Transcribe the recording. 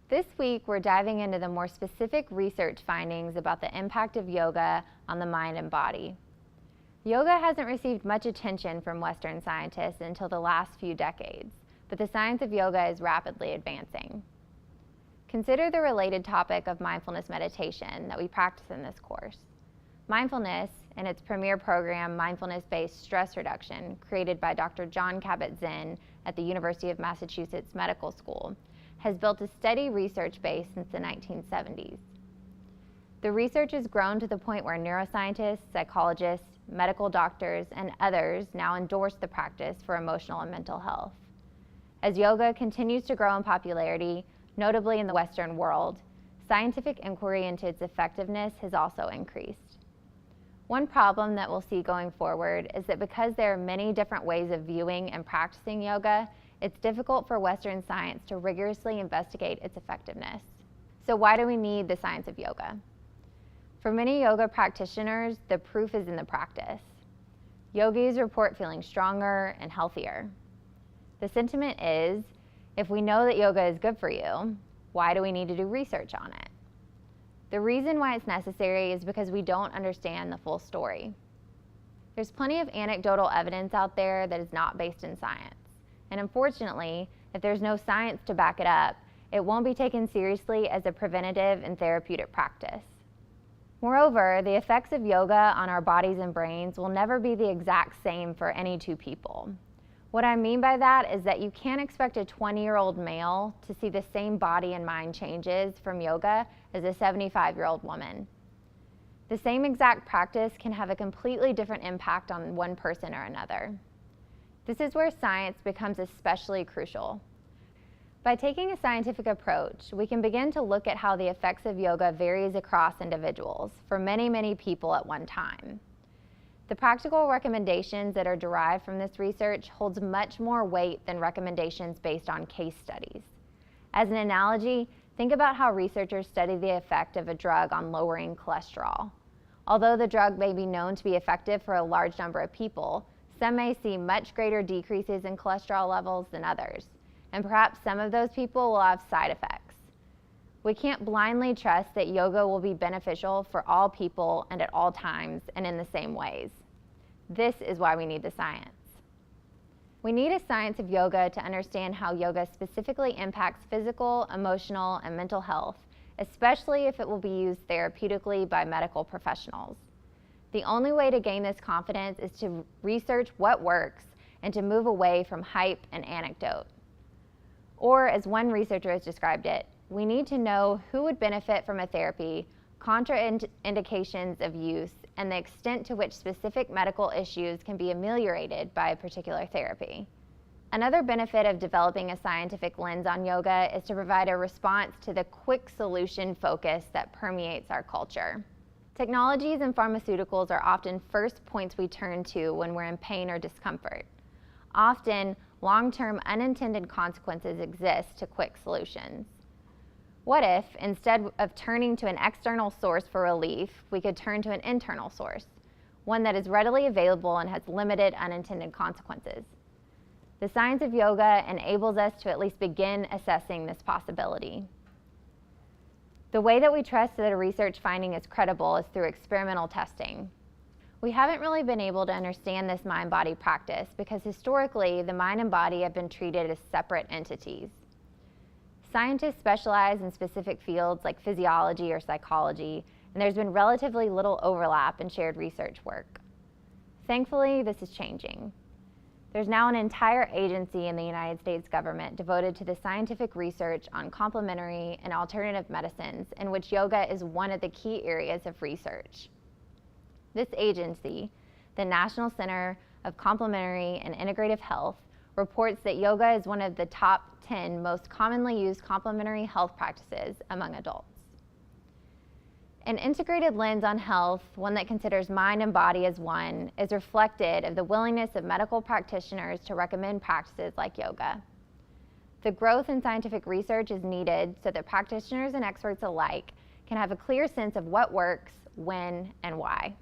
This week, we're diving into the more specific research findings about the impact of yoga on the mind and body. Yoga hasn't received much attention from Western scientists until the last few decades, but the science of yoga is rapidly advancing. Consider the related topic of mindfulness meditation that we practice in this course. Mindfulness, and its premier program, Mindfulness-Based Stress Reduction, created by Dr. Jon Kabat-Zinn at the University of Massachusetts Medical School, has built a steady research base since the 1970s. The research has grown to the point where neuroscientists, psychologists, medical doctors, and others now endorse the practice for emotional and mental health. As yoga continues to grow in popularity, notably in the Western world, scientific inquiry into its effectiveness has also increased. One problem that we'll see going forward is that because there are many different ways of viewing and practicing yoga, it's difficult for Western science to rigorously investigate its effectiveness. So why do we need the science of yoga? For many yoga practitioners, the proof is in the practice. Yogis report feeling stronger and healthier. The sentiment is, if we know that yoga is good for you, why do we need to do research on it? The reason why it's necessary is because we don't understand the full story. There's plenty of anecdotal evidence out there that is not based in science. And unfortunately, if there's no science to back it up, it won't be taken seriously as a preventative and therapeutic practice. Moreover, the effects of yoga on our bodies and brains will never be the exact same for any two people. What I mean by that is that you can't expect a 20-year-old male to see the same body and mind changes from yoga as a 75-year-old woman. The same exact practice can have a completely different impact on one person or another. This is where science becomes especially crucial. By taking a scientific approach, we can begin to look at how the effects of yoga varies across individuals for many, many people at one time. The practical recommendations that are derived from this research holds much more weight than recommendations based on case studies. As an analogy, think about how researchers study the effect of a drug on lowering cholesterol. Although the drug may be known to be effective for a large number of people, some may see much greater decreases in cholesterol levels than others, and perhaps some of those people will have side effects. We can't blindly trust that yoga will be beneficial for all people and at all times and in the same ways. This is why we need the science. We need a science of yoga to understand how yoga specifically impacts physical, emotional, and mental health, especially if it will be used therapeutically by medical professionals. The only way to gain this confidence is to research what works and to move away from hype and anecdote. Or, as one researcher has described it, we need to know who would benefit from a therapy, contraindications of use, and the extent to which specific medical issues can be ameliorated by a particular therapy. Another benefit of developing a scientific lens on yoga is to provide a response to the quick solution focus that permeates our culture. Technologies and pharmaceuticals are often first points we turn to when we're in pain or discomfort. Often, long-term unintended consequences exist to quick solutions. What if, instead of turning to an external source for relief, we could turn to an internal source, one that is readily available and has limited unintended consequences? The science of yoga enables us to at least begin assessing this possibility. The way that we trust that a research finding is credible is through experimental testing. We haven't really been able to understand this mind-body practice because historically the mind and body have been treated as separate entities. Scientists specialize in specific fields like physiology or psychology, and there's been relatively little overlap in shared research work. Thankfully, this is changing. There's now an entire agency in the United States government devoted to the scientific research on complementary and alternative medicines, in which yoga is one of the key areas of research. This agency, the National Center of Complementary and Integrative Health, reports that yoga is one of the top 10 most commonly used complementary health practices among adults. An integrated lens on health, one that considers mind and body as one, is reflected of the willingness of medical practitioners to recommend practices like yoga. The growth in scientific research is needed so that practitioners and experts alike can have a clear sense of what works, when, and why.